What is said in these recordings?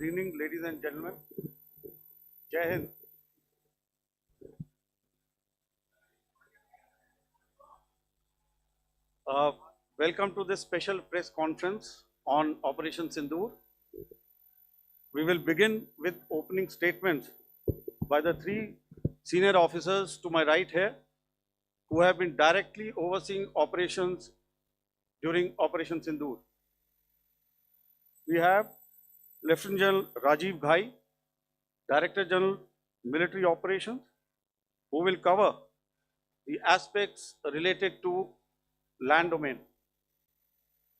Good evening, ladies and gentlemen. Jai Hind. Welcome to this special press conference on Operation Sindoor. We will begin with opening statements by the three senior officers to my right here, who have been directly overseeing operations during Operation Sindoor. We have Lieutenant General Rajiv Ghai, Director General Military Operations, who will cover the aspects related to land domain.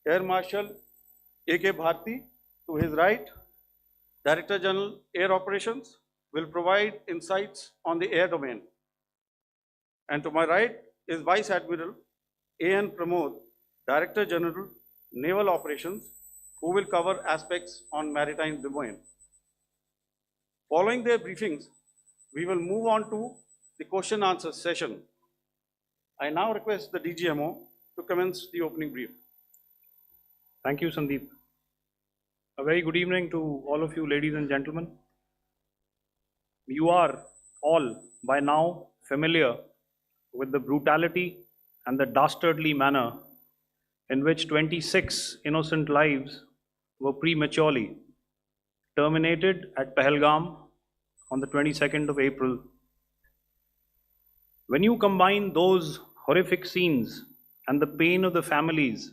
Air Marshal A.K. Bharti, to his right, Director General Air Operations, will provide insights on the air domain. And to my right is Vice Admiral A.N. Pramod, Director General Naval Operations, who will cover aspects on maritime domain. Following their briefings, we will move on to the question answer session. I now request the DGMO to commence the opening brief. Thank you, Sandeep. A very good evening to all of you, ladies and gentlemen. You are all by now familiar with the brutality and the dastardly manner in which 26 innocent lives were prematurely terminated at Pahalgam on the 22nd of April. When you combine those horrific scenes and the pain of the families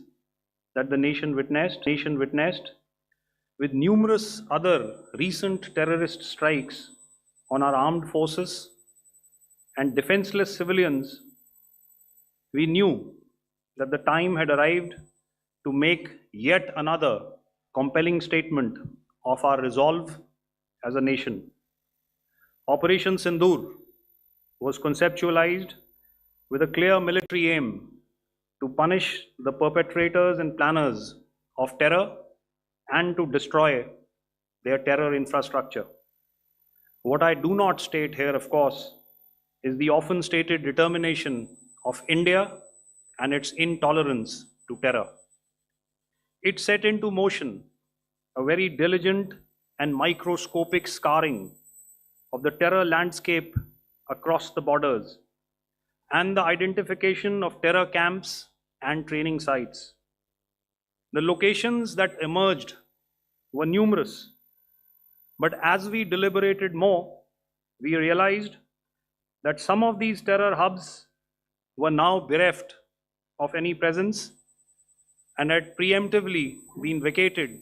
that the nation witnessed with numerous other recent terrorist strikes on our armed forces and defenseless civilians, we knew that the time had arrived to make yet another compelling statement of our resolve as a nation. Operation Sindoor was conceptualized with a clear military aim to punish the perpetrators and planners of terror and to destroy their terror infrastructure. What I do not state here, of course, is the often stated determination of India and its intolerance to terror. It set into motion a very diligent and microscopic scarring of the terror landscape across the borders and the identification of terror camps and training sites. The locations that emerged were numerous, but as we deliberated more, we realized that some of these terror hubs were now bereft of any presence and had preemptively been vacated,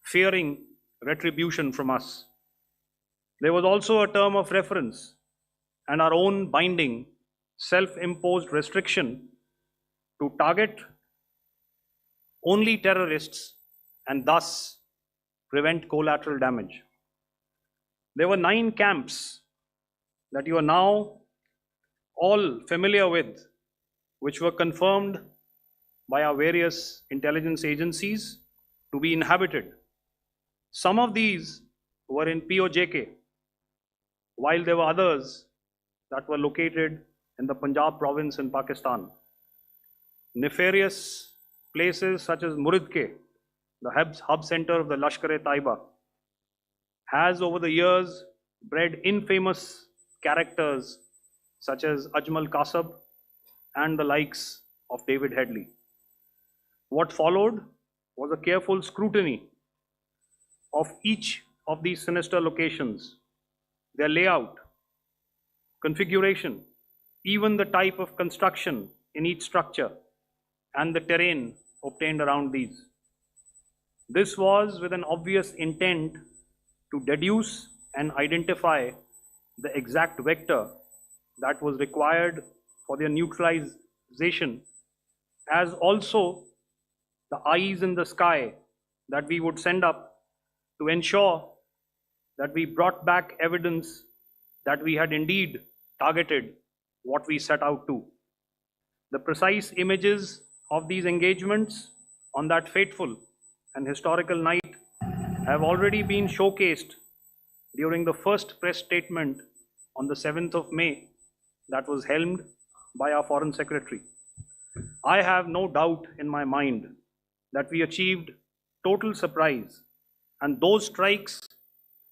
fearing retribution from us. There was also a term of reference and our own binding, self-imposed restriction to target only terrorists and thus prevent collateral damage. There were 9 camps that you are now all familiar with, which were confirmed by our various intelligence agencies to be inhabited. Some of these were in POJK, while there were others that were located in the Punjab province in Pakistan. Nefarious places such as Muridke, the hub center of the Lashkar-e-Taiba, has over the years bred infamous characters such as Ajmal Kasab and the likes of David Headley. What followed was a careful scrutiny of each of these sinister locations, their layout, configuration, even the type of construction in each structure, and the terrain obtained around these. This was with an obvious intent to deduce and identify the exact vector that was required for their neutralization, as also the eyes in the sky that we would send up to ensure that we brought back evidence that we had indeed targeted what we set out to. The precise images of these engagements on that fateful and historical night have already been showcased during the first press statement on the 7th of May that was helmed by our Foreign Secretary. I have no doubt in my mind that we achieved total surprise, and those strikes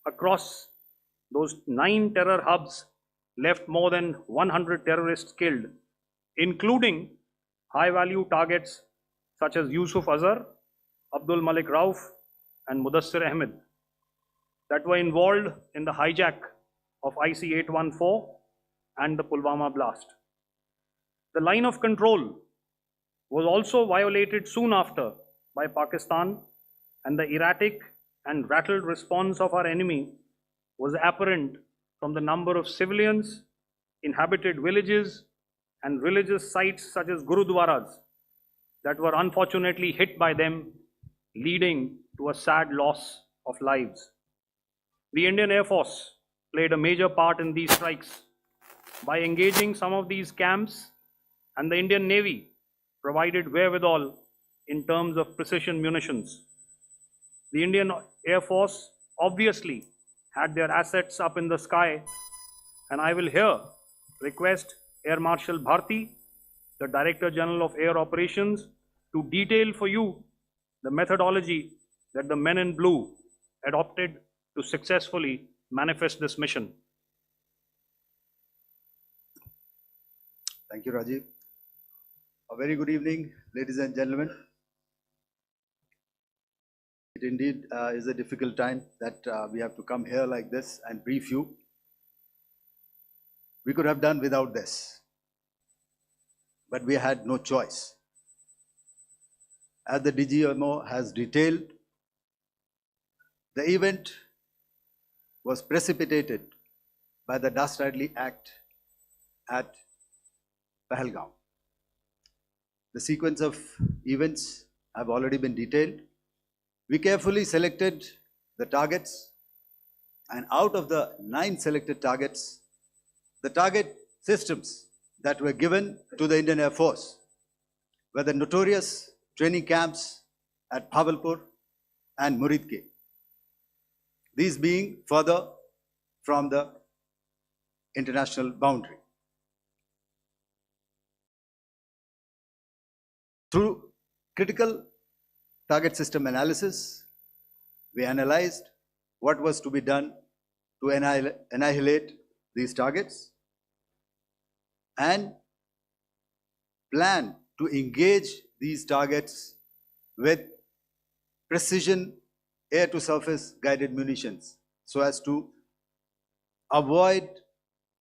across those 9 terror hubs left more than 100 terrorists killed, including high-value targets such as Yusuf Azhar, Abdul Malik Rauf, and Mudassir Ahmed that were involved in the hijack of IC-814 and the Pulwama blast. The line of control was also violated soon after by Pakistan, and the erratic and rattled response of our enemy was apparent from the number of civilians, inhabited villages, and religious sites such as Gurudwaras that were unfortunately hit by them, leading to a sad loss of lives. The Indian Air Force played a major part in these strikes by engaging some of these camps, and the Indian Navy provided wherewithal in terms of precision munitions. The Indian Air Force obviously had their assets up in the sky, and I will here request Air Marshal Bharti, the Director General of Air Operations, to detail for you the methodology that the men in blue adopted to successfully manifest this mission. Thank you, Rajiv. A very good evening, ladies and gentlemen. It indeed is a difficult time that we have to come here like this and brief you. We could have done without this, but we had no choice. As the DGMO has detailed, the event was precipitated by the dastardly act at Pahalgaon. The sequence of events have already been detailed. We carefully selected the targets, and out of the 9 selected targets, the target systems that were given to the Indian Air Force were the notorious training camps at Bhavalpur and Muridke, these being further from the international boundary. Through critical target system analysis, we analyzed what was to be done to annihilate these targets and plan to engage these targets with precision air-to-surface guided munitions so as to avoid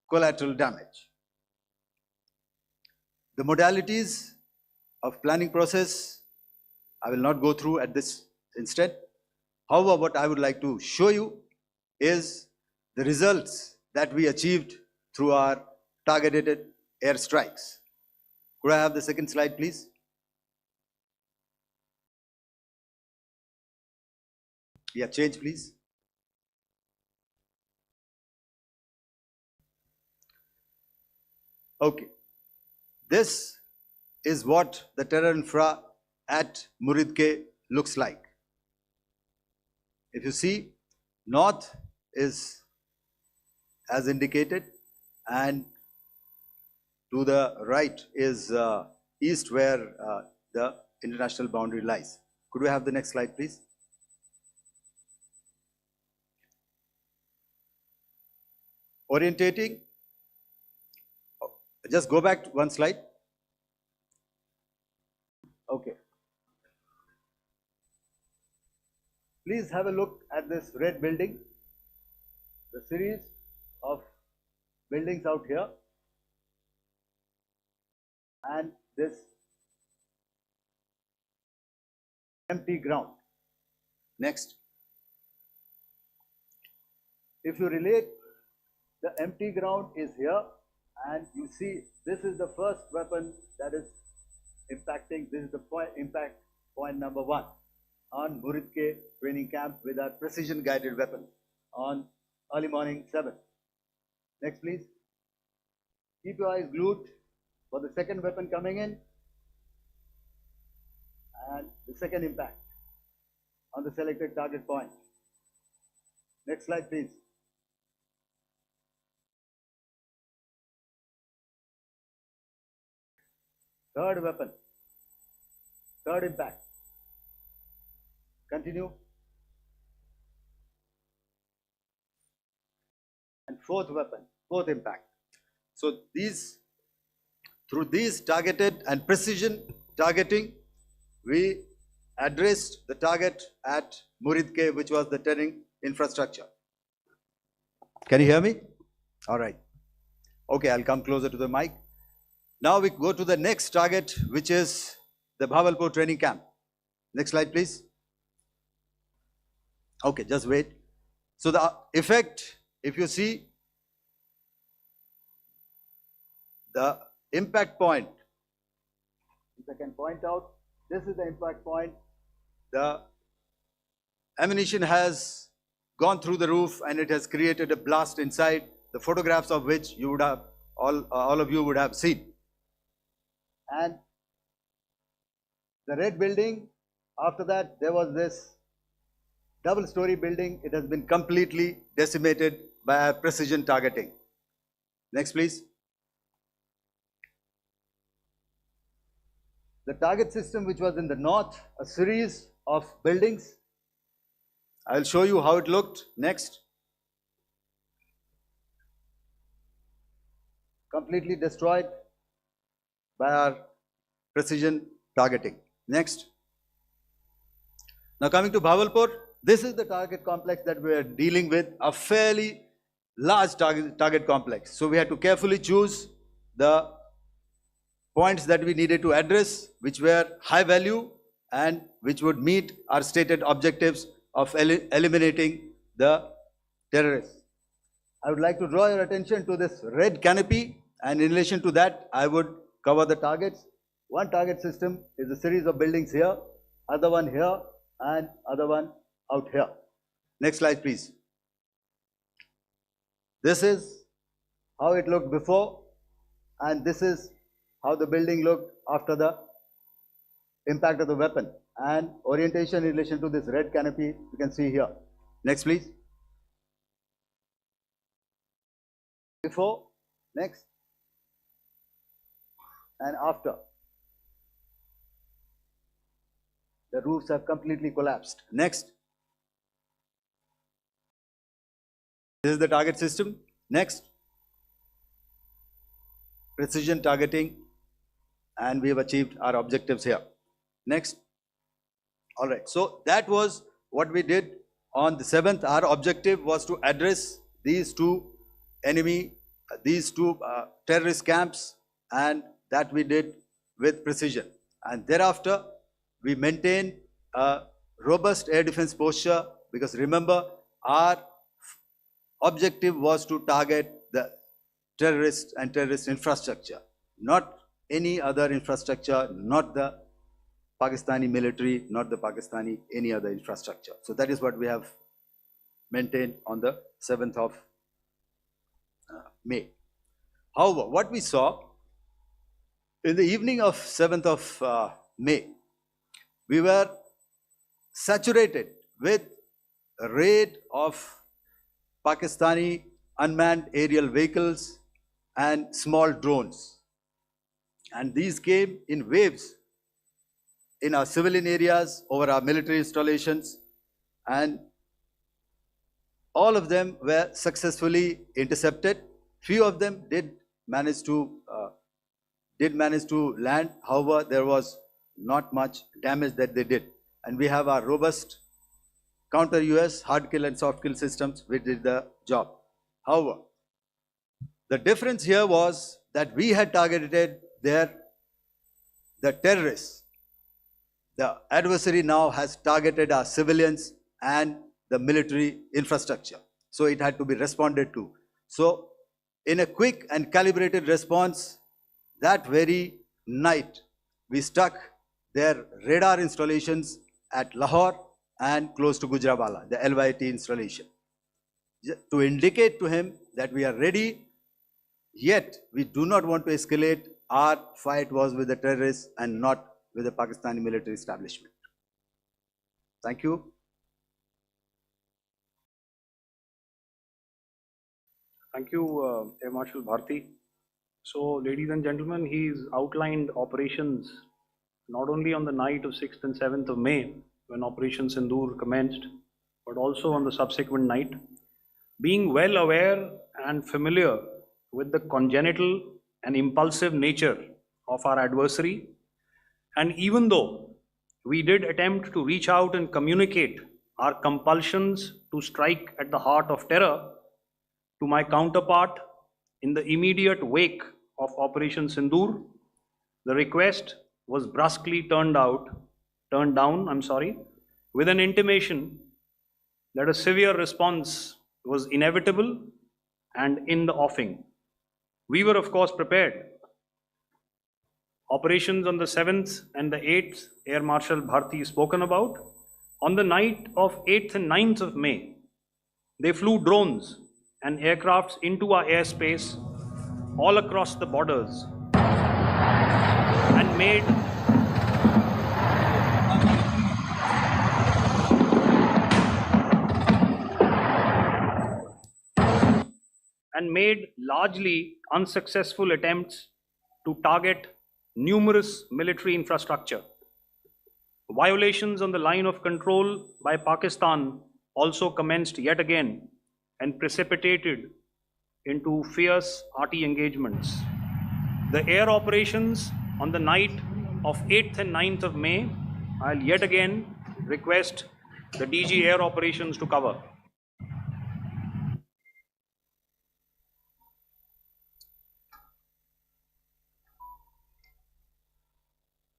collateral damage. The modalities of planning process I will not go through at this instant. However, what I would like to show you is the results that we achieved through our targeted airstrikes. Could I have the second slide, please? Yeah, change, please. Okay. This is what the terror infra at Muridke looks like. If you see, north is as indicated, and to the right is east, where the international boundary lies. Could we have the next slide, please? Orientating. Just go back to one slide. Okay. Please have a look at this red building. The series of buildings out here, and this empty ground. Next. If you relate, the empty ground is here, and you see this is the first weapon that is impacting. This is the impact point number 1 on Muridke training camp with our precision guided weapon on early morning 7. Next, please. Keep your eyes glued for the second weapon coming in and the second impact on the selected target point. Next slide, please. Third weapon, third impact. Continue. And fourth weapon, fourth impact. So through these targeted and precision targeting, we addressed the target at Muridke, which was the training infrastructure. Can you hear me? All right. Okay, I'll come closer to the mic. Now we go to the next target, which is the Bhavalpur training camp. Next slide, please. Okay, just wait. So the effect, if you see the impact point, if I can point out, this is the impact point. The ammunition has gone through the roof and it has created a blast inside, the photographs of which you would have, all of you would have seen. And the red building, after that there was this double-story building. It has been completely decimated by precision targeting. Next, please. The target system, which was in the north, a series of buildings. I will show you how it looked. Next. Completely destroyed by our precision targeting. Next. Now coming to Bhavalpur, this is the target complex that we are dealing with, a fairly large target complex. So we had to carefully choose the points that we needed to address, which were high value and which would meet our stated objectives of eliminating the terrorists. I would like to draw your attention to this red canopy, and in relation to that, I would cover the targets. One target system is a series of buildings here, other one here, and other one out here. Next slide, please. This is how it looked before, and this is how the building looked after the impact of the weapon, and orientation in relation to this red canopy you can see here. Next, please. Before, next, and after. The roofs have completely collapsed. Next. This is the target system. Next. Precision targeting, and we have achieved our objectives here. Next. All right. So that was what we did on the 7th. Our objective was to address these two terrorist camps, and that we did with precision. And thereafter, we maintained a robust air defense posture, because remember, our objective was to target the terrorists and terrorist infrastructure, not any other infrastructure, not the Pakistani military, not the Pakistani any other infrastructure. So that is what we have maintained on the 7th of May. However, what we saw in the evening of 7th of May, we were saturated with a raid of Pakistani unmanned aerial vehicles and small drones. And these came in waves in our civilian areas, over our military installations, and all of them were successfully intercepted. Few of them did manage to land. However, there was not much damage that they did. And we have our robust counter-US hard kill and soft kill systems which did the job. However, The difference here was that we had targeted the terrorists. The adversary now has targeted our civilians and the military infrastructure. So it had to be responded to. So in a quick and calibrated response, that very night, we struck their radar installations at Lahore and close to Gujranwala, the LYT installation, to indicate to him that we are ready, yet we do not want to escalate. Our fight was with the terrorists and not with the Pakistani military establishment. Thank you. Thank you, Air Marshal Bharti. So, ladies and gentlemen, he's outlined operations not only on the night of 6th and 7th of May, when Operation Sindoor commenced, but also on the subsequent night. Being well aware and familiar with the congenital and impulsive nature of our adversary, and even though we did attempt to reach out and communicate our compulsions to strike at the heart of terror to my counterpart in the immediate wake of Operation Sindoor, the request was brusquely turned down, with an intimation that a severe response was inevitable and in the offing. We were, of course, prepared. Operations on the 7th and the 8th, Air Marshal Bharti spoken about. On the night of 8th and 9th of May, they flew drones and aircrafts into our airspace all across the borders and made largely unsuccessful attempts to target numerous military infrastructure. Violations on the line of control by Pakistan also commenced yet again and precipitated into fierce arty engagements. The air operations on the night of 8th and 9th of May, I'll yet again request the DG Air Operations to cover.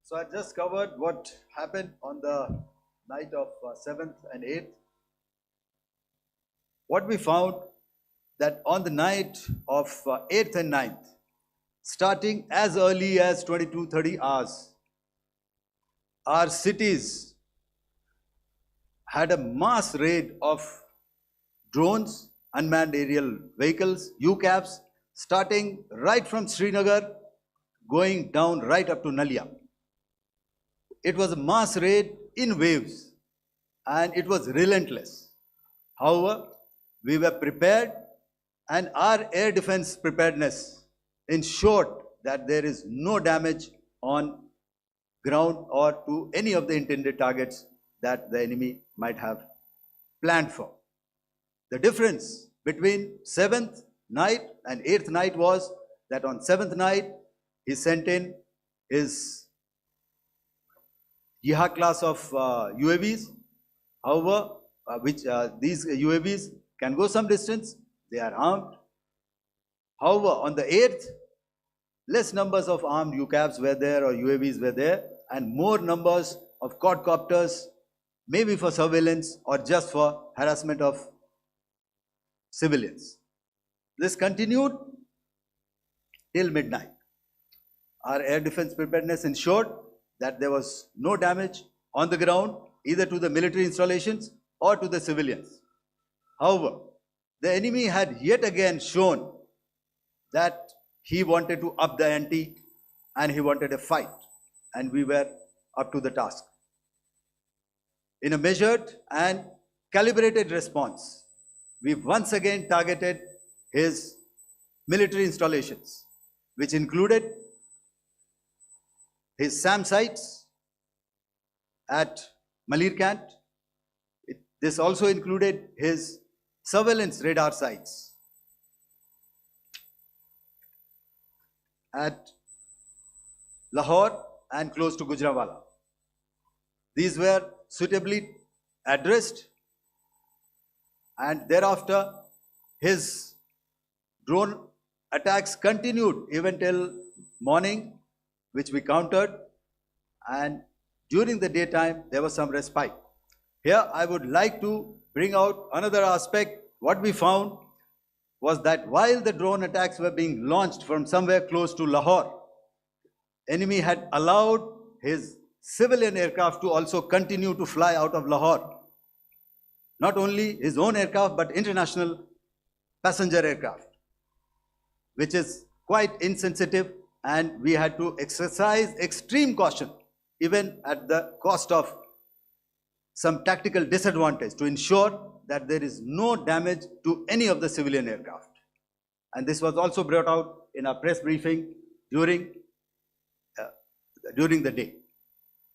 So I just covered what happened on the night of 7th and 8th. What we found that on the night of 8th and 9th, starting as early as 22:30 hours, our cities had a mass raid of drones, unmanned aerial vehicles, UCAVs, starting right from Srinagar, going down right up to Nalia. It was a mass raid in waves and it was relentless. However, we were prepared and our air defense preparedness ensured that there is no damage on ground or to any of the intended targets that the enemy might have planned for. The difference between 7th night and 8th night was that on 7th night, he sent in his Yeha class of UAVs. However, these UAVs can go some distance, they are armed. However, on the 8th, less numbers of armed UCAVs were there or UAVs were there, and more numbers of quadcopters, maybe for surveillance or just for harassment of civilians. This continued till midnight. Our air defense preparedness ensured that there was no damage on the ground, either to the military installations or to the civilians. However, the enemy had yet again shown that he wanted to up the ante and he wanted a fight, and we were up to the task. In a measured and calibrated response, we once again targeted his military installations, which included his SAM sites at Malirkant. This also included his surveillance radar sites at Lahore and close to Gujranwala. These were suitably addressed, and thereafter his drone attacks continued even till morning, which we countered, and during the daytime there was some respite. Here I would like to bring out another aspect. What we found was that while the drone attacks were being launched from somewhere close to Lahore, enemy had allowed his civilian aircraft to also continue to fly out of Lahore. Not only his own aircraft, but international passenger aircraft, which is quite insensitive, and we had to exercise extreme caution, even at the cost of some tactical disadvantage, to ensure that there is no damage to any of the civilian aircraft. And this was also brought out in our press briefing during the day.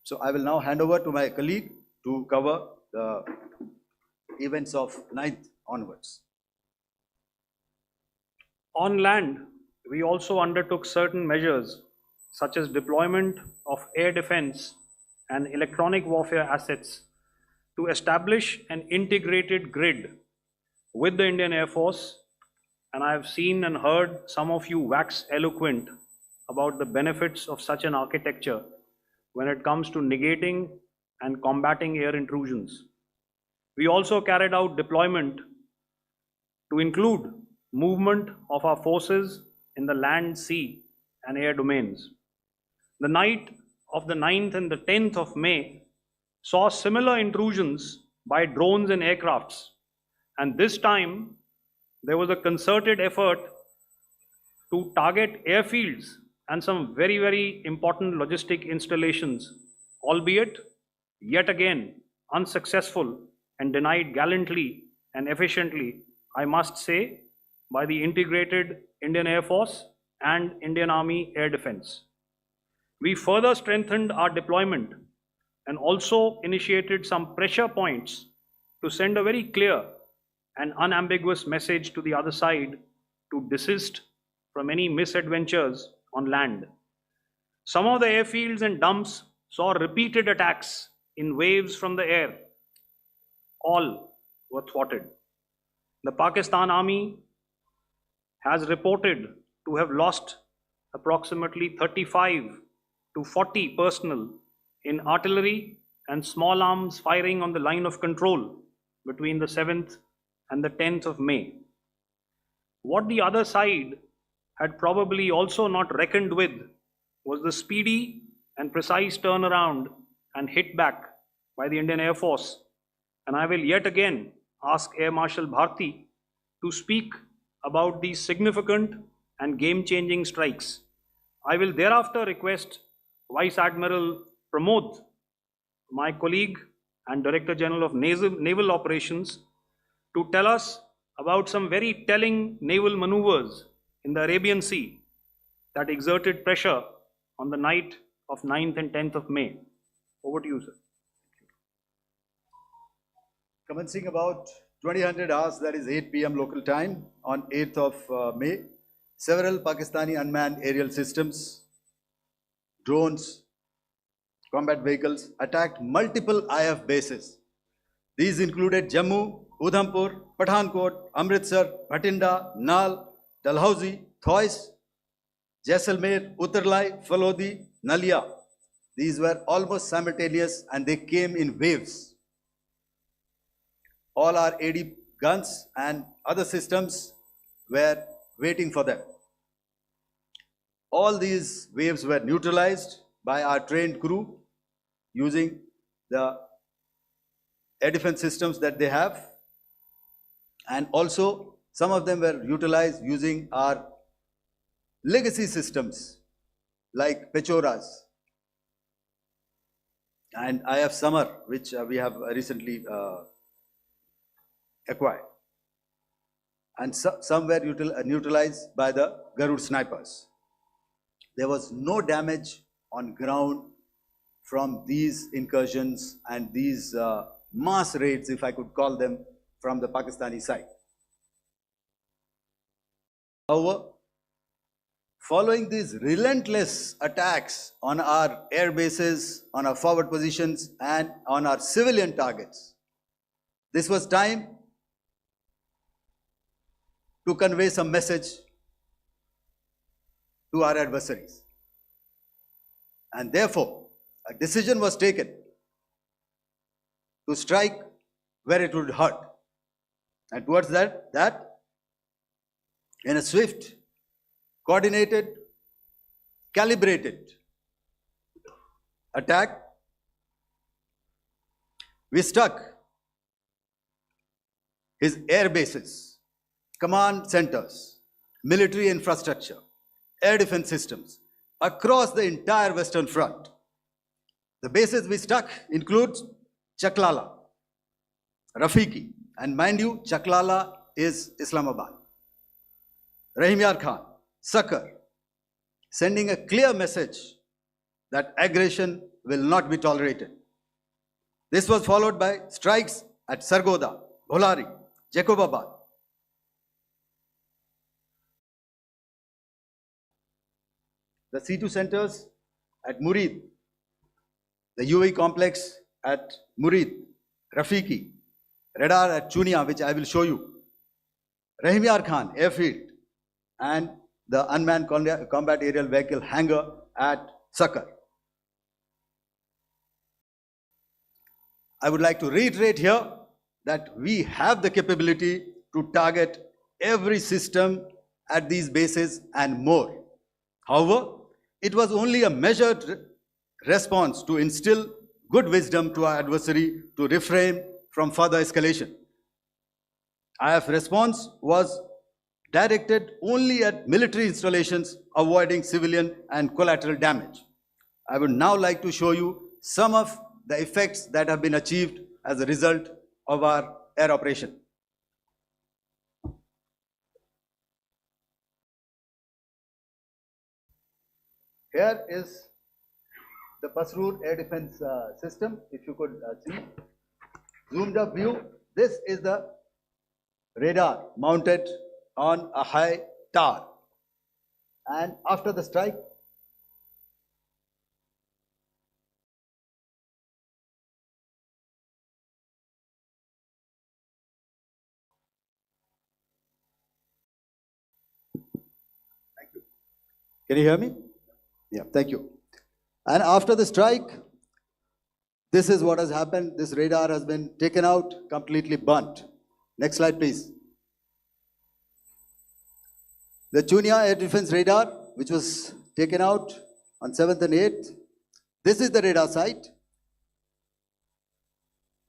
So I will now hand over to my colleague to cover the events of 9th onwards. On land, we also undertook certain measures such as deployment of air defense and electronic warfare assets to establish an integrated grid with the Indian Air Force, and I have seen and heard some of you wax eloquent about the benefits of such an architecture when it comes to negating and combating air intrusions. We also carried out deployment to include movement of our forces in the land, sea, and air domains. The night of the 9th and the 10th of May saw similar intrusions by drones and aircrafts, and this time there was a concerted effort to target airfields and some very, very important logistic installations, albeit yet again unsuccessful and denied gallantly and efficiently, I must say, by the integrated Indian Air Force and Indian Army Air Defense. We further strengthened our deployment and also initiated some pressure points to send a very clear and unambiguous message to the other side to desist from any misadventures on land. Some of the airfields and dumps saw repeated attacks in waves from the air. All were thwarted. The Pakistan Army has reported to have lost approximately 35 to 40 personnel in artillery and small arms firing on the line of control between the 7th and the 10th of May. What the other side had probably also not reckoned with was the speedy and precise turnaround and hit back by the Indian Air Force. And I will yet again ask Air Marshal Bharti to speak about these significant and game-changing strikes. I will thereafter request Vice Admiral Pramod, my colleague and Director General of Naval Operations, to tell us about some very telling naval maneuvers in the Arabian Sea that exerted pressure on the night of 9th and 10th of May. Over to you, sir. Commencing about 2000 hours, that is 8 p.m. local time, on 8th of May, several Pakistani unmanned aerial systems, drones, combat vehicles attacked multiple IF bases. These included Jammu, Udhampur, Pathankot, Amritsar, Bhatinda, Nal, Dalhousie, Thois, Jaisalmer, Uttarlai, Falodi, Nalia. These were almost simultaneous and they came in waves. All our AD guns and other systems were waiting for them. All these waves were neutralized by our trained crew using the air defense systems that they have, and also some of them were utilized using our legacy systems like Pechoras and IF Summer, which we have recently acquired, and some were neutralized by the Garud snipers. There was no damage on ground from these incursions and these mass raids, if I could call them, from the Pakistani side. However, following these relentless attacks on our air bases, on our forward positions, and on our civilian targets, this was time to convey some message to our adversaries. And therefore, a decision was taken to strike where it would hurt. And towards that in a swift, coordinated, calibrated attack, we struck his air bases, command centers, military infrastructure, air defense systems across the entire Western Front. The bases we struck include Chaklala, Rafiki, and mind you, Chaklala is Islamabad. Rahim Yar Khan, Sakar, sending a clear message that aggression will not be tolerated. This was followed by strikes at Sargoda, Bholari, Jacobabad. The C2 centers at Murid, the UAE complex at Murid, Rafiki, radar at Chunia, which I will show you, Rahim Yar Khan airfield, and the unmanned combat aerial vehicle hangar at Sakar. I would like to reiterate here that we have the capability to target every system at these bases and more. However, it was only a measured response to instill good wisdom to our adversary to refrain from further escalation. IF response was directed only at military installations, avoiding civilian and collateral damage. I would now like to show you some of the effects that have been achieved as a result of our air operation. Here is the Pasroor air defense system. If you could see, zoomed up view. This is the radar mounted on a high tower. And after the strike, thank you. Can you hear me? Yeah, thank you. And after the strike, this is what has happened. This radar has been taken out, completely burnt. Next slide, please. The Chunia air defense radar, which was taken out on 7th and 8th. This is the radar site.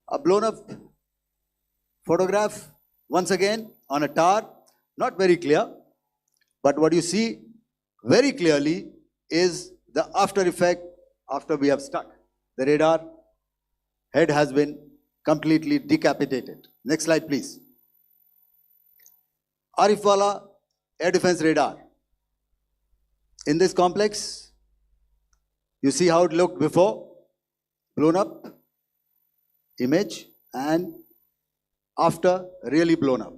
A blown up photograph, once again, on a tower. Not very clear, but what you see very clearly is the after effect after we have struck. The radar head has been completely decapitated. Next slide, please. Arifwala air defense radar. In this complex, you see how it looked before, blown up image, and after really blown up.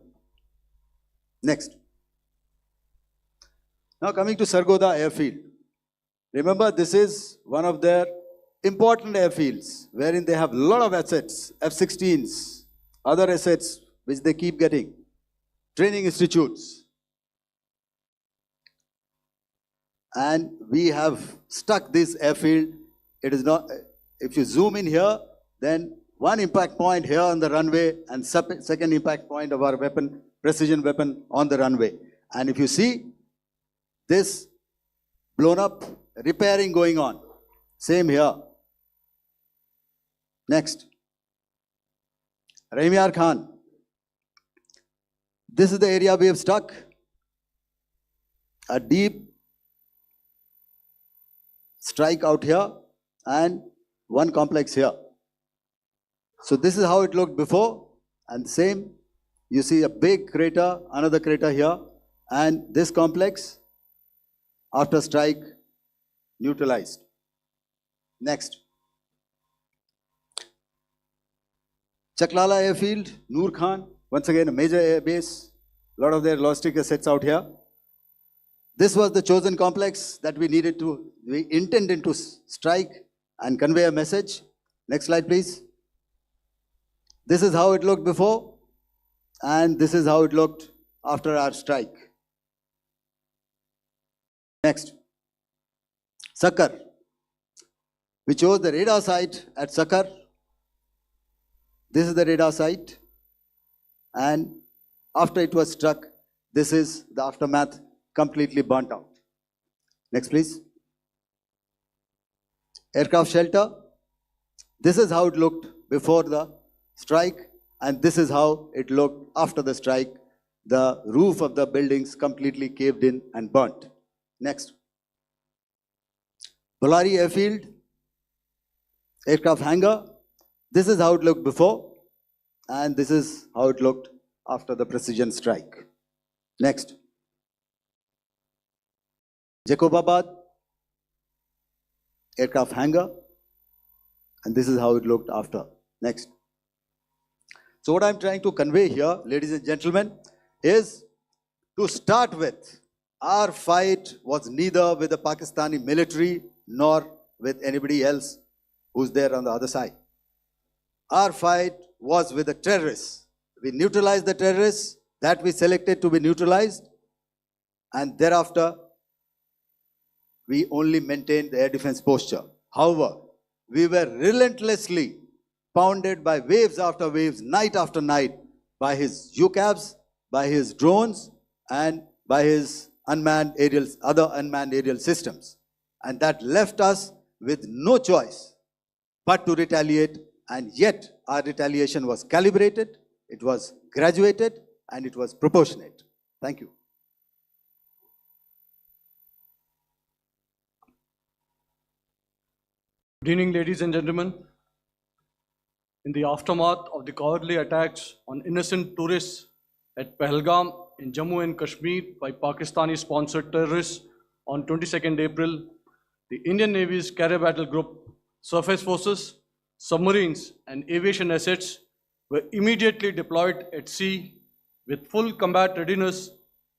Next. Now coming to Sargoda airfield. Remember, this is one of their important airfields wherein they have a lot of assets, F-16s, other assets which they keep getting, training institutes. And we have stuck this airfield. It is not, if you zoom in here, then one impact point here on the runway and second impact point of our weapon, precision weapon on the runway. And if you see this blown up, repairing going on. Same here. Next. Rahim Yar Khan. This is the area we have struck. A deep strike out here and one complex here. So this is how it looked before, and same. You see a big crater, another crater here, and this complex after strike neutralized. Next. Chaklala airfield, Noor Khan, once again a major air base, a lot of their logistic assets out here. This was the chosen complex that we intended to strike and convey a message. Next slide, please. This is how it looked before, and this is how it looked after our strike. Next, Sakar. We chose the radar site at Sakar. This is the radar site. And after it was struck, this is the aftermath, completely burnt out. Next, please. Aircraft shelter. This is how it looked before the strike, and this is how it looked after the strike. The roof of the buildings completely caved in and burnt. Next. Bolari Airfield, aircraft hangar. This is how it looked before, and this is how it looked after the precision strike. Next. Jacobabad, aircraft hangar, and this is how it looked after. Next. So what I'm trying to convey here, ladies and gentlemen, is to start with, our fight was neither with the Pakistani military nor with anybody else who's there on the other side. Our fight was with the terrorists. We neutralized the terrorists that we selected to be neutralized, and thereafter we only maintained the air defense posture. However, we were relentlessly pounded by waves after waves, night after night, by his UCAVs, by his drones, and by his other unmanned aerial systems. And that left us with no choice but to retaliate, and yet our retaliation was calibrated, it was graduated, and it was proportionate. Thank you. Good evening, ladies and gentlemen. In the aftermath of the cowardly attacks on innocent tourists at Pahalgam in Jammu and Kashmir by Pakistani-sponsored terrorists on 22nd April, the Indian Navy's Carrier Battle Group, surface forces, submarines, and aviation assets were immediately deployed at sea with full combat readiness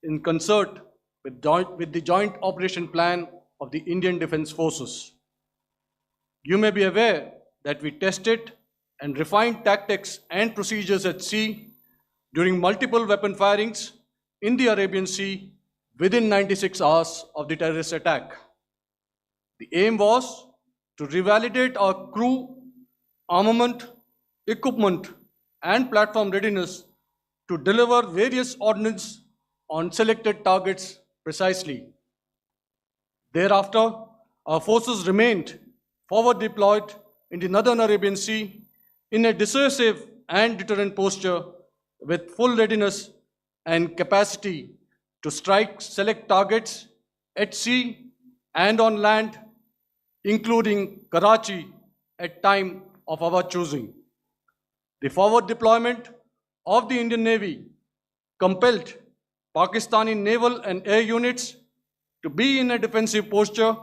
in concert with the Joint Operation Plan of the Indian Defence Forces. You may be aware that we tested and refined tactics and procedures at sea during multiple weapon firings in the Arabian Sea within 96 hours of the terrorist attack. The aim was to revalidate our crew, armament, equipment, and platform readiness to deliver various ordnance on selected targets precisely. Thereafter, our forces remained forward deployed in the Northern Arabian Sea in a dissuasive and deterrent posture with full readiness and capacity to strike select targets at sea and on land, including Karachi at time of our choosing. The forward deployment of the Indian Navy compelled Pakistani naval and air units to be in a defensive posture,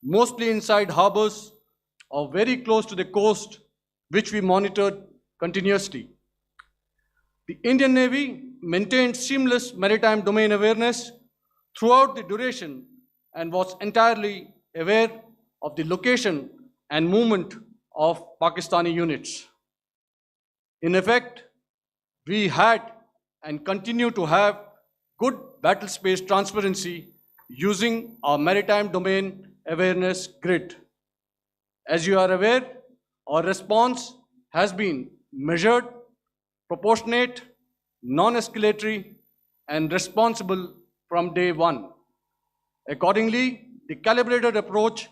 mostly inside harbors or very close to the coast, which we monitored continuously. The Indian Navy maintained seamless maritime domain awareness throughout the duration and was entirely aware of the location and movement of Pakistani units. In effect, we had and continue to have good battle space transparency using our maritime domain awareness grid. As you are aware, our response has been measured, proportionate, non-escalatory, and responsible from day one. Accordingly, the calibrated approach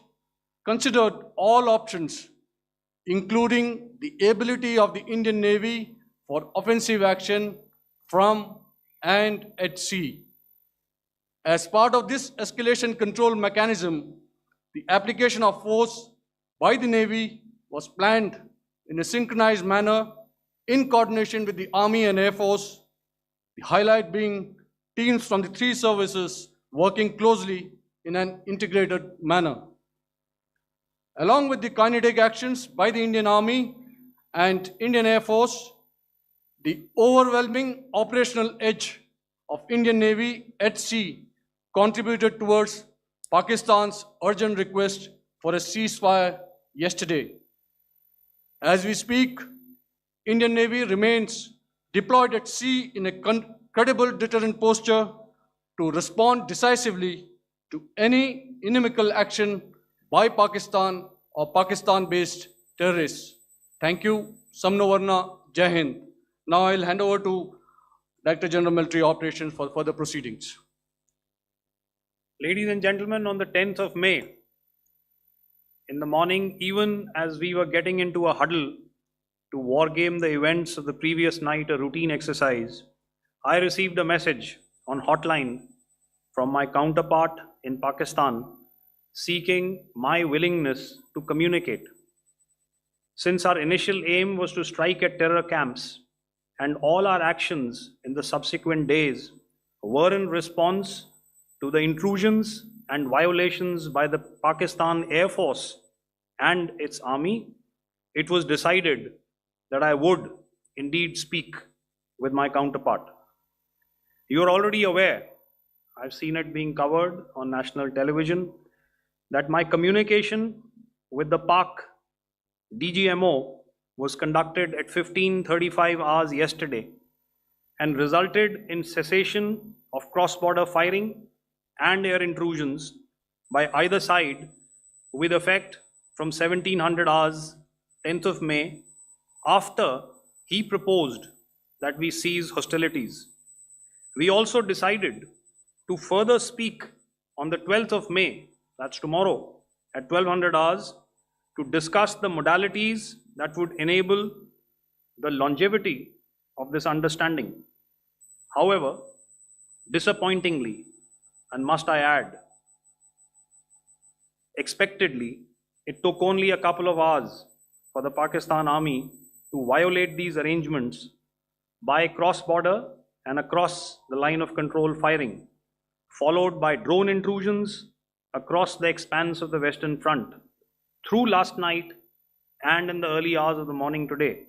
considered all options, including the ability of the Indian Navy for offensive action from and at sea. As part of this escalation control mechanism, the application of force by the Navy was planned in a synchronized manner in coordination with the Army and Air Force, the highlight being teams from the three services working closely in an integrated manner. Along with the kinetic actions by the Indian Army and Indian Air Force, the overwhelming operational edge of Indian Navy at sea contributed towards Pakistan's urgent request for a ceasefire yesterday. As we speak, Indian Navy remains deployed at sea in a credible deterrent posture to respond decisively to any inimical action by Pakistan or Pakistan-based terrorists. Thank you. Samno Varna, Jai Hind. Now I'll hand over to Director General Military Operations for further proceedings. Ladies and gentlemen, on the 10th of May, in the morning, even as we were getting into a huddle to wargame the events of the previous night, a routine exercise, I received a message on hotline from my counterpart in Pakistan seeking my willingness to communicate. Since our initial aim was to strike at terror camps, and all our actions in the subsequent days were in response to the intrusions and violations by the Pakistan Air Force and its army, it was decided that I would indeed speak with my counterpart. You are already aware, I've seen it being covered on national television, that my communication with the Pak DGMO was conducted at 15:35 hours yesterday and resulted in cessation of cross-border firing and air intrusions by either side with effect from 1700 hours 10th of May, after he proposed that we cease hostilities. We also decided to further speak on the 12th of May, that's tomorrow, at 1200 hours, to discuss the modalities that would enable the longevity of this understanding. However, disappointingly, and must I add, expectedly, it took only a couple of hours for the Pakistan Army to violate these arrangements by cross-border and across the line of control firing, followed by drone intrusions across the expanse of the Western Front through last night and in the early hours of the morning today.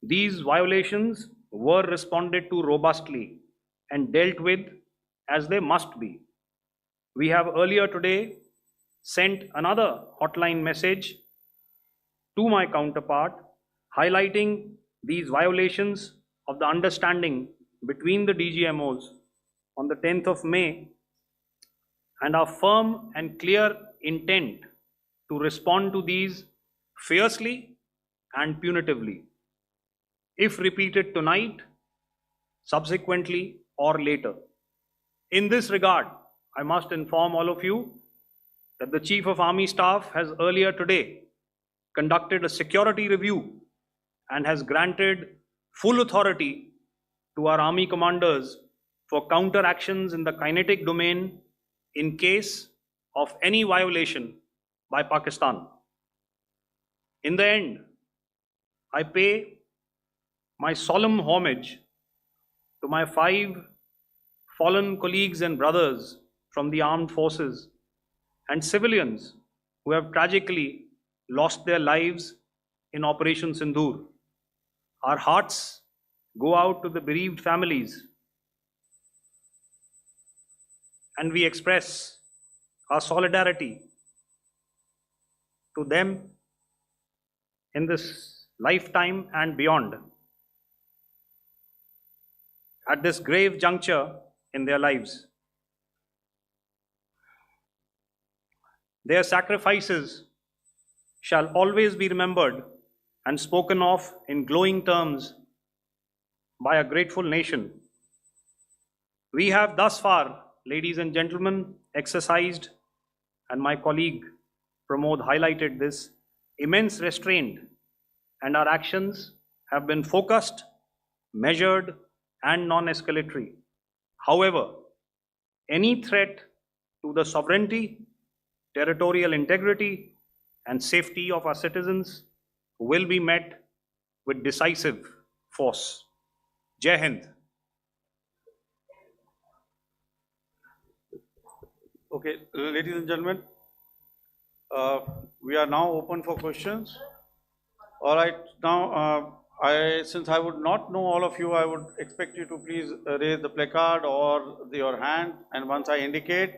These violations were responded to robustly and dealt with as they must be. We have earlier today sent another hotline message to my counterpart highlighting these violations of the understanding between the DGMOs on the 10th of May and our firm and clear intent to respond to these fiercely and punitively, if repeated tonight, subsequently, or later. In this regard, I must inform all of you that the Chief of Army Staff has earlier today conducted a security review and has granted full authority to our Army commanders for counter actions in the kinetic domain in case of any violation by Pakistan. In the end, I pay my solemn homage to my 5 fallen colleagues and brothers from the armed forces and civilians who have tragically lost their lives in Operation Sindoor. Our hearts go out to the bereaved families, and we express our solidarity to them in this lifetime and beyond, at this grave juncture in their lives. Their sacrifices shall always be remembered and spoken of in glowing terms by a grateful nation. We have thus far, ladies and gentlemen, exercised, and my colleague Pramod highlighted this, immense restraint, and our actions have been focused, measured, and non-escalatory. However, any threat to the sovereignty, territorial integrity, and safety of our citizens will be met with decisive force. Jai Hind. Okay, ladies and gentlemen, we are now open for questions. All right, now since I would not know all of you, I would expect you to please raise the placard or your hand, and once I indicate,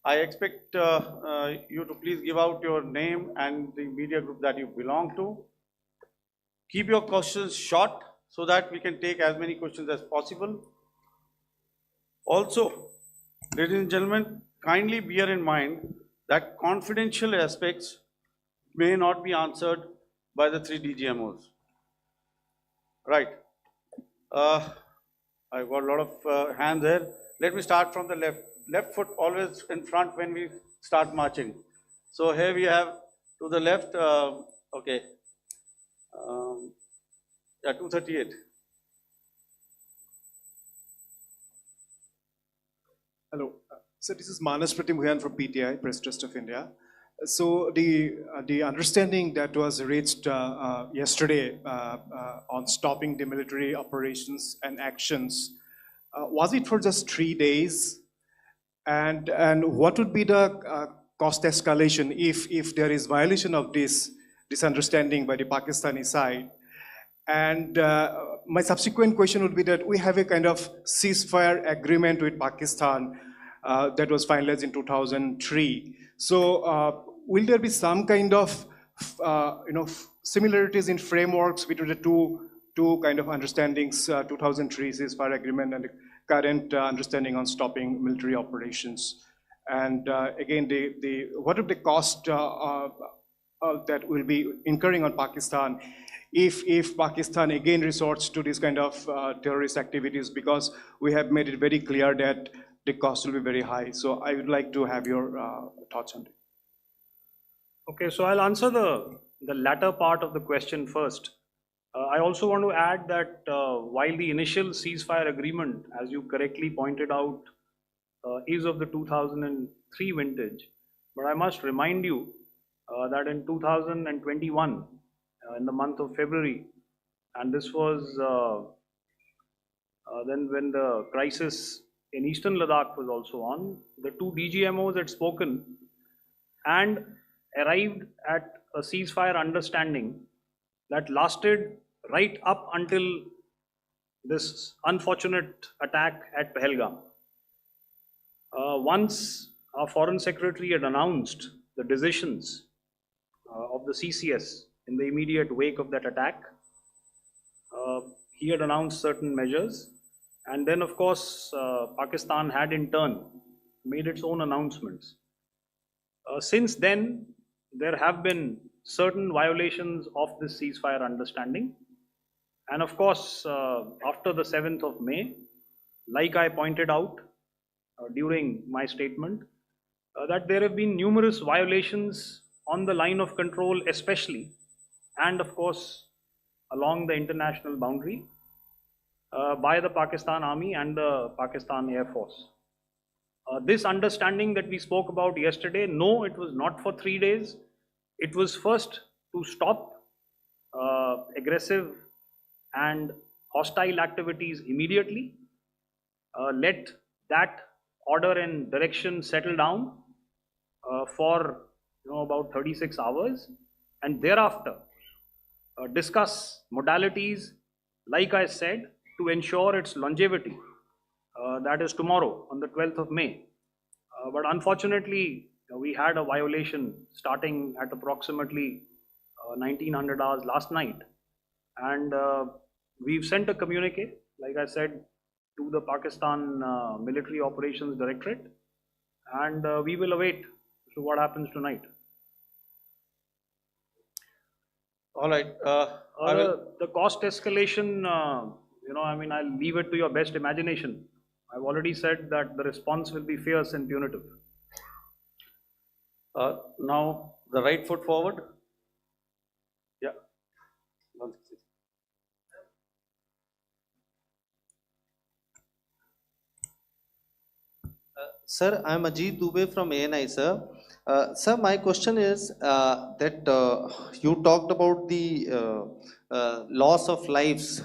I expect you to please give out your name and the media group that you belong to. Keep your questions short so that we can take as many questions as possible. Also, ladies and gentlemen, kindly bear in mind that confidential aspects may not be answered by the three DGMOs. Right. I've got a lot of hands here. Let me start from the left. Left foot always in front when we start marching. So here we have to the left, okay, yeah, 238. Hello. So this is Manas Pratimhuyan from PTI, Press Trust of India. So the understanding that was reached yesterday on stopping the military operations and actions, was it for just 3 days? And what would be the cost escalation if there is violation of this understanding by the Pakistani side? And my subsequent question would be that we have a kind of ceasefire agreement with Pakistan that was finalized in 2003. So will there be some kind of similarities in frameworks between the two kind of understandings, 2003 ceasefire agreement and the current understanding on stopping military operations? And again, what are the cost that will be incurring on Pakistan if Pakistan again resorts to this kind of terrorist activities, because we have made it very clear that the cost will be very high. So I would like to have your thoughts on it. Okay, so I'll answer the latter part of the question first. I also want to add that while the initial ceasefire agreement, as you correctly pointed out, is of the 2003 vintage, but I must remind you that in 2021, in the month of February, and this was then when the crisis in eastern Ladakh was also on, the two DGMOs had spoken and arrived at a ceasefire understanding that lasted right up until this unfortunate attack at Pahalgam. Once our Foreign Secretary had announced the decisions of the CCS in the immediate wake of that attack, he had announced certain measures, and then of course Pakistan had in turn made its own announcements. Since then, there have been certain violations of this ceasefire understanding, and of course after the 7th of May, like I pointed out during my statement, that there have been numerous violations on the line of control especially, and of course along the international boundary by the Pakistan Army and the Pakistan Air Force. This understanding that we spoke about yesterday, no, it was not for 3 days. It was first to stop aggressive and hostile activities immediately, let that order and direction settle down for about 36 hours, and thereafter discuss modalities, like I said, to ensure its longevity. That is tomorrow on the 12th of May. But unfortunately, we had a violation starting at approximately 1900 hours last night, and we've sent a communique, like I said, to the Pakistan Military Operations Directorate, and we will await what happens tonight. All right. The cost escalation, I mean, I'll leave it to your best imagination. I've already said that the response will be fierce and punitive. Now, the right foot forward. Yeah. Sir, I am Ajit Dubey from ANI, sir. Sir, my question is that you talked about the loss of lives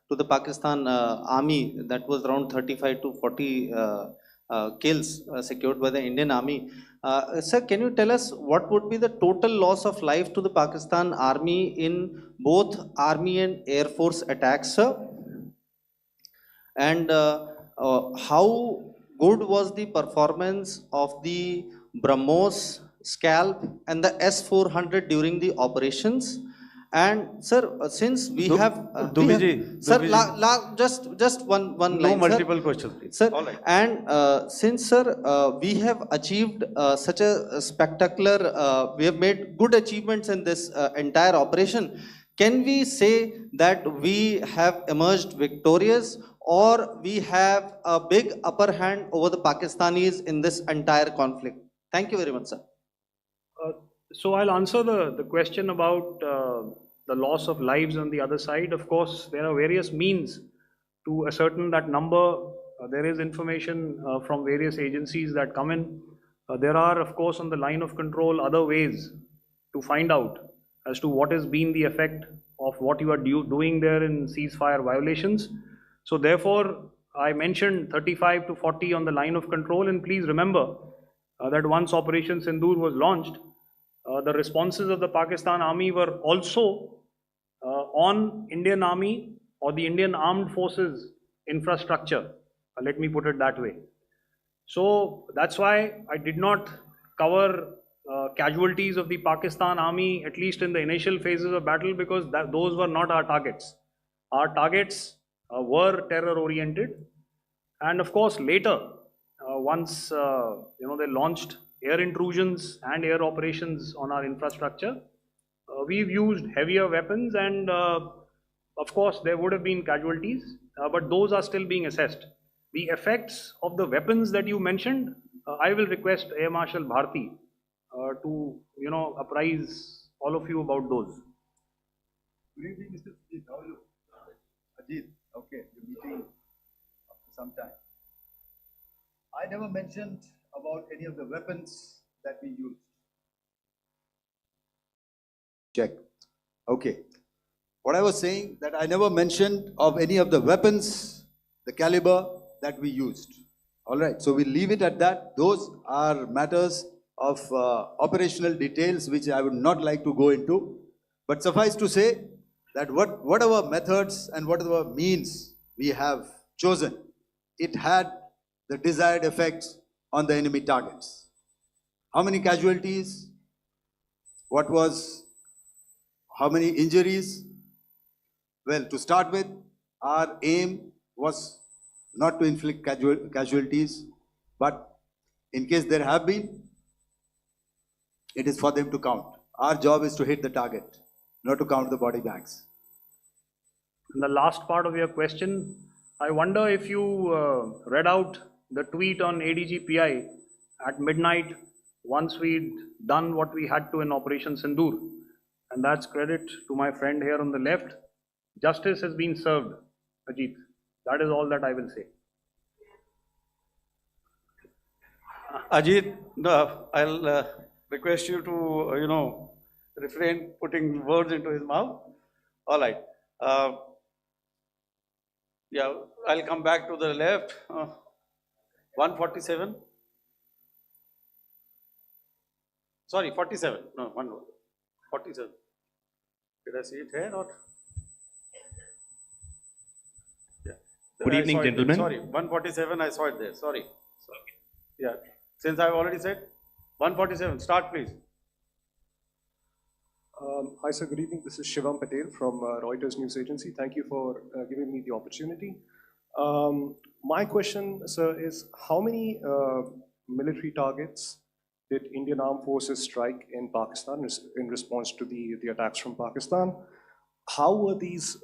to the Pakistan army, that was around 35 to 40 kills secured by the Indian army. Sir, can you tell us what would be the total loss of life to the Pakistan army in both army and air force attacks, sir? And how good was the performance of the BrahMos, Scalp and the S-400 during the operations? And sir, since we Du- have, Dubiji, sir, Dubiji. just one No line, multiple sir. questions, please. Sir, All right. and since sir, we have achieved such a spectacular, we have made good achievements in this entire operation. Can we say that we have emerged victorious, or we have a big upper hand over the Pakistanis in this entire conflict? Thank you very much, sir. Uh, So I'll answer the question about the loss of lives on the other side. Of course, there are various means to ascertain that number. There is information from various agencies that come in. There are, of course, on the line of control, other ways to find out as to what has been the effect of what you are doing there in ceasefire violations. So therefore, I mentioned 35 to 40 on the line of control, and please remember that once Operation Sindoor was launched, the responses of the Pakistan Army were also on Indian Army or the Indian Armed Forces infrastructure. Let me put it that way. So that's why I did not cover casualties of the Pakistan Army, at least in the initial phases of battle, because those were not our targets. Our targets were terror oriented. And of course, later, once they launched air intrusions and air operations on our infrastructure, we've used heavier weapons, and of course, there would have been casualties, but those are still being assessed. The effects of the weapons that you mentioned, I will request Air Marshal Bharti to apprise all of you about those. Good evening, Mr. Ajit. How are you? Ajit, okay, you're meeting after some time. I never mentioned about any of the weapons that we used. Check. Okay. What I was saying, that I never mentioned of any of the weapons, the caliber that we used. All right, so we leave it at that. Those are matters of operational details which I would not like to go into. But suffice to say that whatever methods and whatever means we have chosen, it had the desired effects on the enemy targets. How many casualties? How many injuries? Well, to start with, our aim was not to inflict casualties, but in case there have been, it is for them to count. Our job is to hit the target, not to count the body bags. And the last part of your question, I wonder if you read out the tweet on ADGPI at midnight once we'd done what we had to in Operation Sindoor. And that's credit to my friend here on the left. Justice has been served, Ajit. That is all that I will say. Ajit, I'll request you to, refrain putting words into his mouth. All right. Yeah, I'll come back to the left. 147. Sorry, 47. No, 47. Did I see it here or? Yeah. Good I evening, saw it there. gentlemen. Sorry, 147. I saw it there. Sorry. Yeah. Since I've already said 147. Start, please. Hi, sir. Good evening. This is Shivam Patel from Reuters News Agency. Thank you for giving me the opportunity. My question, sir, is how many military targets did Indian Armed Forces strike in Pakistan in response to the attacks from Pakistan? How were these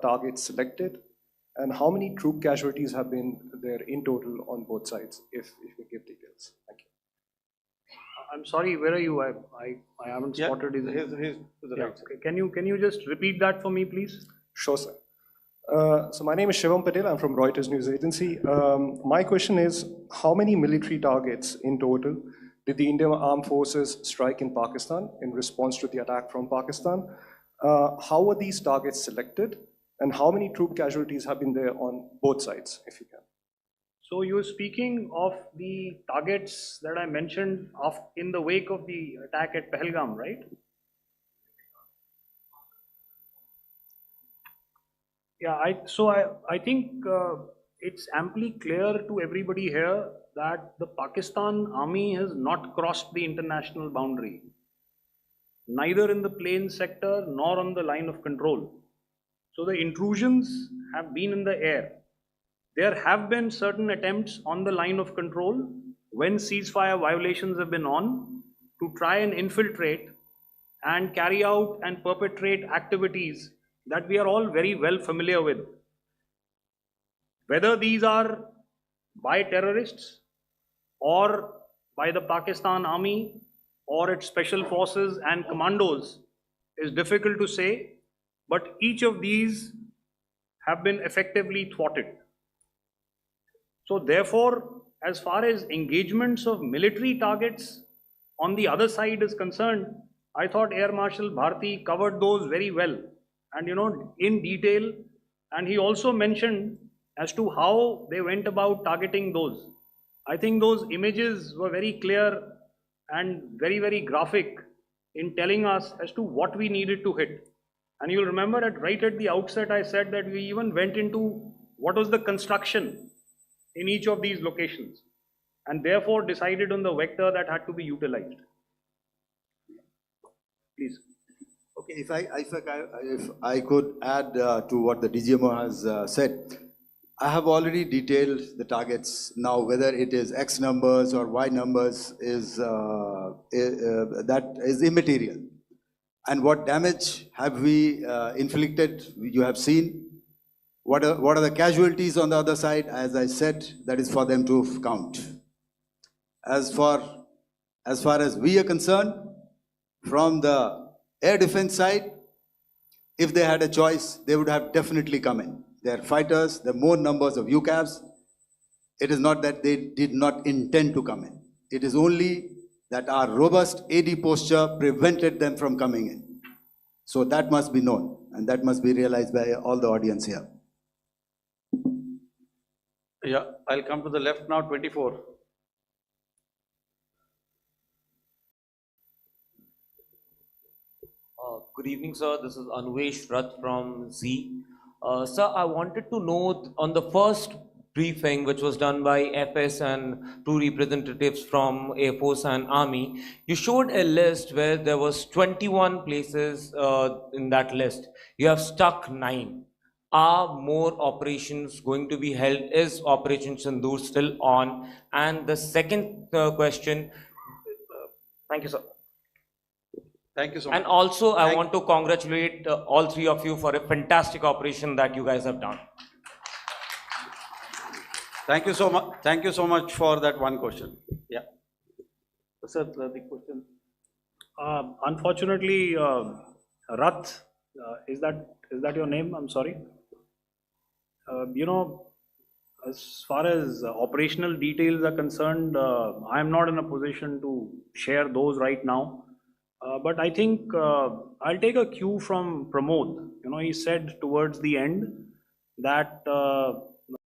targets selected? And how many troop casualties have been there in total on both sides, if you give details? Thank you. I'm sorry, where are you? I haven't spotted his. He's to the Yeah. right side. Can you just repeat that for me, please? Sure, sir. So my name is Shivam Patel. I'm from Reuters News Agency. My question is, how many military targets in total did the Indian Armed Forces strike in Pakistan in response to the attack from Pakistan? How were these targets selected? And how many troop casualties have been there on both sides, if you can? So you're speaking of the targets that I mentioned in the wake of the attack at Pahalgam, right? Yeah, I think it's amply clear to everybody here that the Pakistan army has not crossed the international boundary. neither in the plain sector nor on the line of control. So the intrusions have been in the air. There have been certain attempts on the line of control when ceasefire violations have been on to try and infiltrate and carry out and perpetrate activities that we are all very well familiar with. Whether these are by terrorists or by the Pakistan Army or its special forces and commandos is difficult to say, but each of these have been effectively thwarted. So therefore, as far as engagements of military targets on the other side is concerned, I thought Air Marshal Bharti covered those very well and in detail, and he also mentioned as to how they went about targeting those. I think those images were very clear and very, very graphic in telling us as to what we needed to hit. And you'll remember right at the outset, I said that we even went into what was the construction in each of these locations and therefore decided on the vector that had to be utilized. Please. Okay, if I could add to what the DGMO has said, I have already detailed the targets. Now, whether it is X numbers or Y numbers is that is immaterial. And what damage have we inflicted? You have seen. What are the casualties on the other side? As I said, that is for them to count. As far as we are concerned, from the air defense side, if they had a choice, they would have definitely come in. They are fighters, there are more numbers of UCAVs. It is not that they did not intend to come in. It is only that our robust AD posture prevented them from coming in. So that must be known and that must be realized by all the audience here. Yeah, I'll come to the left now, 24. Good evening, sir. This is Anvesh Rath from Z. Sir, I wanted to know on the first briefing, which was done by FS and two representatives from Air Force and Army, you showed a list where there was 21 places in that list. You have stuck 9. Are more operations going to be held? Is Operation Sindoor still on? And the second question, thank you, sir. Thank you so much. And also, I want to congratulate all three of you for a fantastic operation that you guys have done. Thank you so much. Thank you so much for that one question. Yeah. Sir, the question. Unfortunately, Rath, is that your name? I'm sorry. As far as operational details are concerned, I am not in a position to share those right now. But I think I'll take a cue from Pramod. He said towards the end that the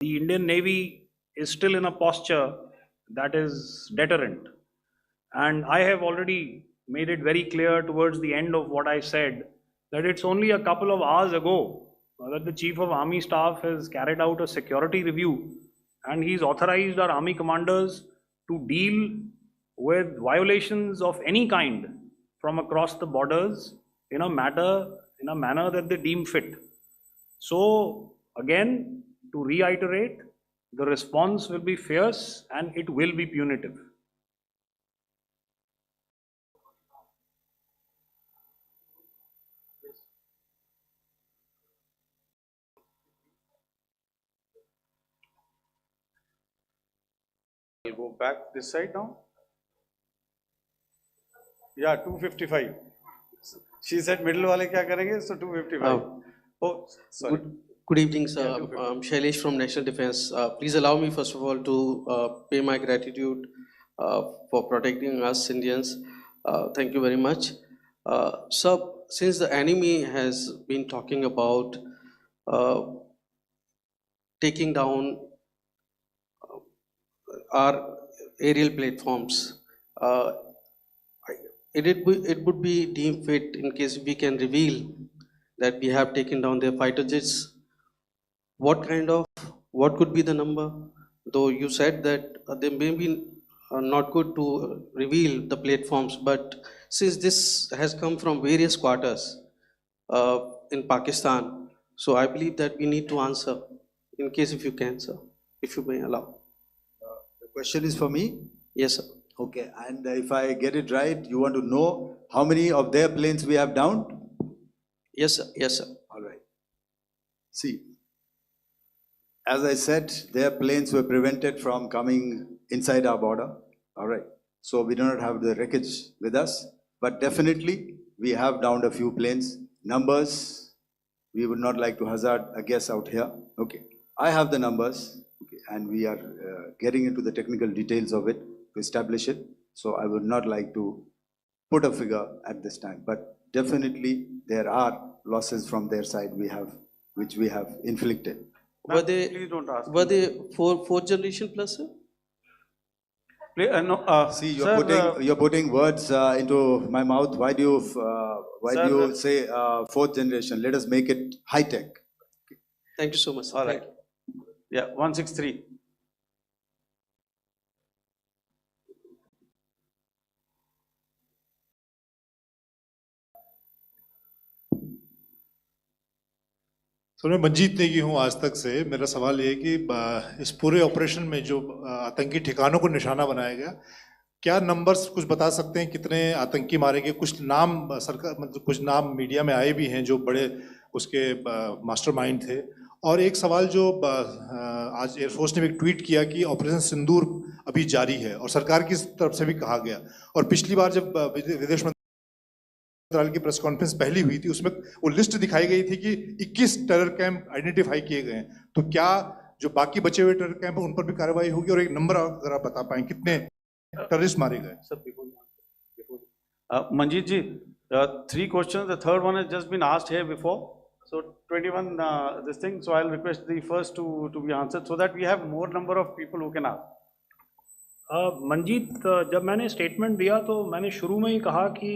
Indian Navy is still in a posture that is deterrent. And I have already made it very clear towards the end of what I said that it's only a couple of hours ago that the Chief of Army Staff has carried out a security review and he's authorized our Army commanders to deal with violations of any kind from across the borders in a manner that they deem fit. So again, to reiterate, the response will be fierce and it will be punitive. I'll go back this side now. Yeah, 255. She said middle wale kya karenge, so 255. Oh, sorry. Good evening, sir. I'm Shailesh from National Defense. Please allow me, first of all, to pay my gratitude for protecting us Indians. Thank you very much. Sir, since the enemy has been talking about taking down our aerial platforms, it would be deemed fit in case we can reveal that we have taken down their fighter jets. What could be the number? Though you said that they may be not good to reveal the platforms, but since this has come from various quarters in Pakistan, so I believe that we need to answer, in case if you can, sir, if you may allow. The question is for me? Yes, sir. Okay, and if I get it right, you want to know how many of their planes we have downed? Yes, sir. Yes, sir. All right. See, as I said, their planes were prevented from coming inside our border. All right. So we do not have the wreckage with us, but definitely we have downed a few planes. Numbers, we would not like to hazard a guess out here. Okay. I have the numbers, okay, and we are getting into the technical details of it to establish it. So I would not like to put a figure at this time, but definitely there are losses from their side which we have inflicted. Were they, Please don't ask. were they fourth generation plus, sir? See, sir, you're putting words into my mouth. Why do you say fourth generation? Let us make it high tech. Thank you so much, sir. all Thank right. you. Yeah, 163. तो मैं मंजीत नेगी हूँ आज तक से। मेरा सवाल ये है कि इस पूरे ऑपरेशन में जो आतंकी ठिकानों को निशाना बनाया गया, क्या नंबर्स कुछ बता सकते हैं कितने आतंकी मारे गए? कुछ नाम सरकार, मतलब कुछ नाम मीडिया में आए भी हैं जो बड़े उसके मास्टरमाइंड थे। और एक सवाल जो आज एयरफोर्स ने भी ट्वीट किया कि ऑपरेशन सिंदूर अभी जारी है और सरकार की तरफ से भी कहा गया, और पिछली बार जब विदेश मंत्रालय की प्रेस कॉन्फ्रेंस पहली हुई थी उसमें वो लिस्ट दिखाई गई थी कि 21 टेरर कैंप आइडेंटिफाई किए गए हैं। तो क्या जो बाकी बचे हुए टेरर कैंप उन पर भी कार्रवाई होगी? और एक नंबर अगर आप बता पाएं कितने टेररिस्ट मारे गए? Manjeet ji, 3 questions. The third one has just been asked here before. So 21 this thing. So I'll request the first to be answered so that we have more number of people who can ask. Manjeet, जब मैंने statement दिया तो मैंने शुरू में ही कहा कि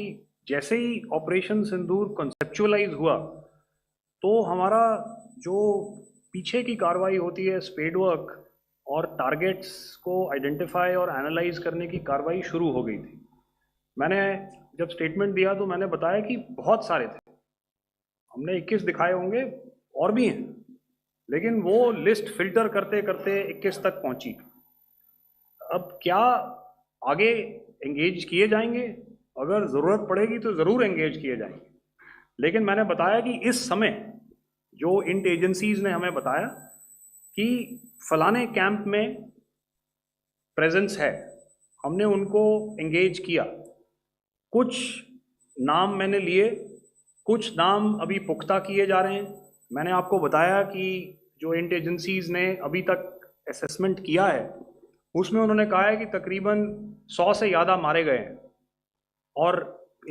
जैसे ही ऑपरेशन सिंदूर कॉन्सेप्चुअलाइज हुआ तो हमारा जो पीछे की कार्रवाई होती है, स्पेड वर्क और टारगेट्स को आइडेंटिफाई और एनालाइज करने की कार्रवाई शुरू हो गई थी। मैंने जब स्टेटमेंट दिया तो मैंने बताया कि बहुत सारे थे, हमने 21 दिखाए होंगे और भी हैं, लेकिन वो लिस्ट फिल्टर करते करते 21 तक पहुंची। अब क्या आगे एंगेज किए जाएंगे? अगर ज़रूरत पड़ेगी तो ज़रूर एंगेज किए जाएंगे, लेकिन मैंने बताया कि इस समय जो इंट एजेंसीज ने हमें बताया कि फलाने कैंप में प्रेजेंस है, हमने उनको एंगेज किया। कुछ नाम मैंने लिए, कुछ नाम अभी पुख्ता किए जा रहे हैं। मैंने आपको बताया कि जो इंट एजेंसीज ने अभी तक असेसमेंट किया है उसमें उन्होंने कहा है कि तकरीबन 100 से ज़्यादा मारे गए हैं। और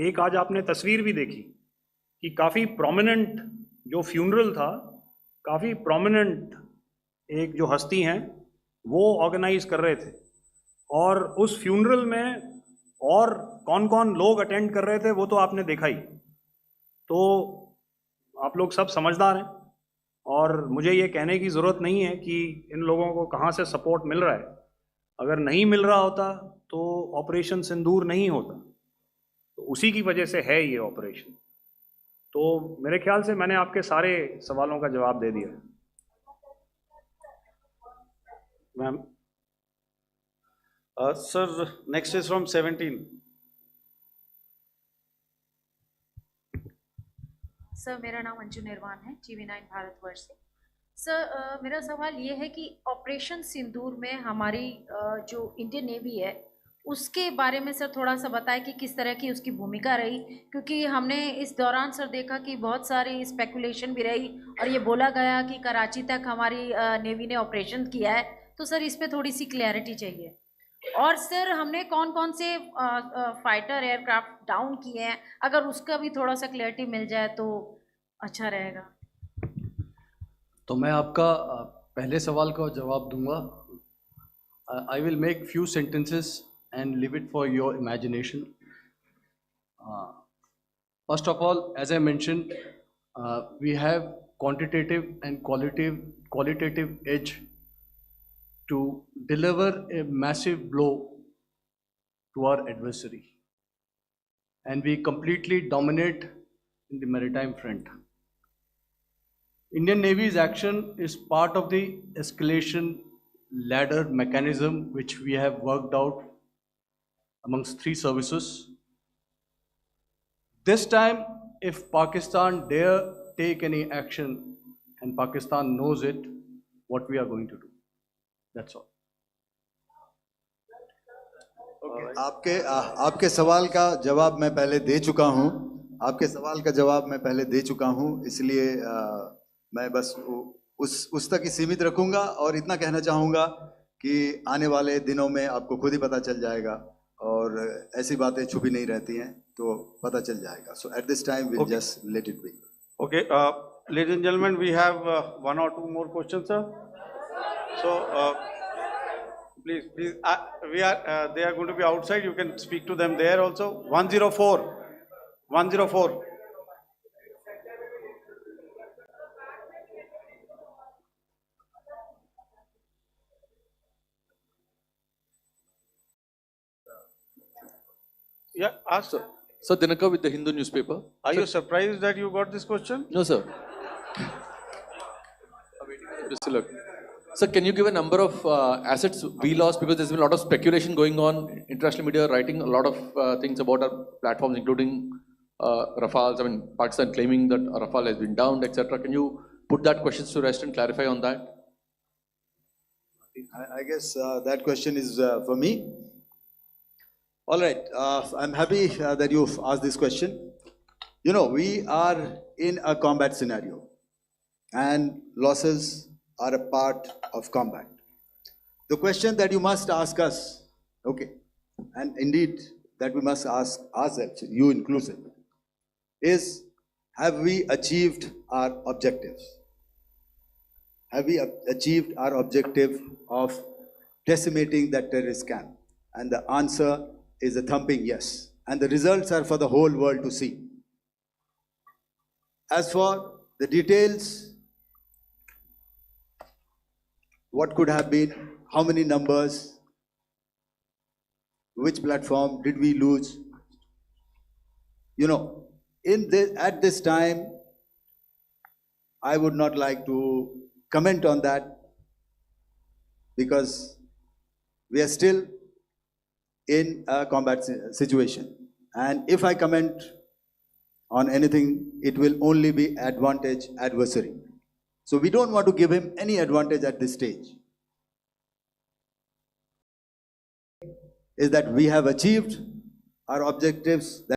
एक आज आपने तस्वीर भी देखी कि काफ़ी प्रोमिनेंट जो फ्यूनरल था, काफ़ी प्रोमिनेंट एक जो हस्ती हैं वो ऑर्गेनाइज कर रहे थे, और उस फ्यूनरल में और कौन कौन लोग अटेंड कर रहे थे वो तो आपने देखा ही। तो आप लोग सब समझदार हैं और मुझे ये कहने की ज़रूरत नहीं है कि इन लोगों को कहाँ से सपोर्ट मिल रहा है। अगर नहीं मिल रहा होता तो ऑपरेशन सिंदूर नहीं होता, तो उसी की वजह से है ये ऑपरेशन। तो मेरे ख्याल से मैंने आपके सारे सवालों का जवाब दे दिया। Ma'am. Sir, next is from 17. Sir, मेरा नाम अंजू निर्वाण है, TV9 भारतवर्ष से। सर, मेरा सवाल ये है कि ऑपरेशन सिंदूर में हमारी जो इंडियन नेवी है उसके बारे में सर थोड़ा सा बताएं कि किस तरह की उसकी भूमिका रही, क्योंकि हमने इस दौरान सर देखा कि बहुत सारी स्पेकुलेशन भी रही और ये बोला गया कि कराची तक हमारी नेवी ने ऑपरेशन किया है। तो सर इस पे थोड़ी सी क्लैरिटी चाहिए। और सर हमने कौन कौन से फाइटर एयरक्राफ्ट डाउन किए हैं, अगर उसका भी थोड़ा सा क्लैरिटी मिल जाए तो अच्छा रहेगा। तो मैं आपका पहले सवाल का जवाब दूंगा। I will make few sentences and leave it for your imagination. First of all, as I mentioned, we have quantitative and qualitative edge to deliver a massive blow to our adversary. and we completely dominate in the maritime front. Indian Navy's action is part of the escalation ladder mechanism which we have worked out amongst three services. This time, if Pakistan dare take any action, and Pakistan knows it, what we are going to do. That's all. आपके सवाल का जवाब मैं पहले दे चुका हूं। आपके सवाल का जवाब मैं पहले दे चुका हूं, इसलिए मैं बस उस तक ही सीमित रखूंगा और इतना कहना चाहूंगा कि आने वाले दिनों में आपको खुद ही पता चल जाएगा और ऐसी बातें छुपी नहीं रहती हैं, तो पता चल जाएगा. So at this time we'll just let it be. Okay, ladies and gentlemen, we have one or two more questions, sir. So please, they are going to be outside. You can speak to them there also. 104, 104. Yeah, ask sir. Sir, Dinakar with the Hindu newspaper. Are you surprised that you got this question? No, sir. Look. Sir, can you give a number of assets we lost, because there's been a lot of speculation going on, international media writing a lot of things about our platforms, including Rafales. I mean, Pakistan claiming that Rafale has been downed, etc. Can you put that question to rest and clarify on that? I guess that question is for me. All right, I'm happy that you've asked this question. You know, we are in a combat scenario, and losses are a part of combat. The question that you must ask us, okay, and indeed that we must ask ourselves, you inclusive, is have we achieved our objectives? Have we achieved our objective of decimating that terrorist camp? And the answer is a thumping yes. And the results are for the whole world to see. As for the details, what could have been, how many numbers, which platform did we lose? You know, at this time, I would not like to comment on that, because we are still in a combat situation. And if I comment on anything, it will only be advantage adversary. So we don't want to give him any advantage at this stage. Is that we have achieved our objectives.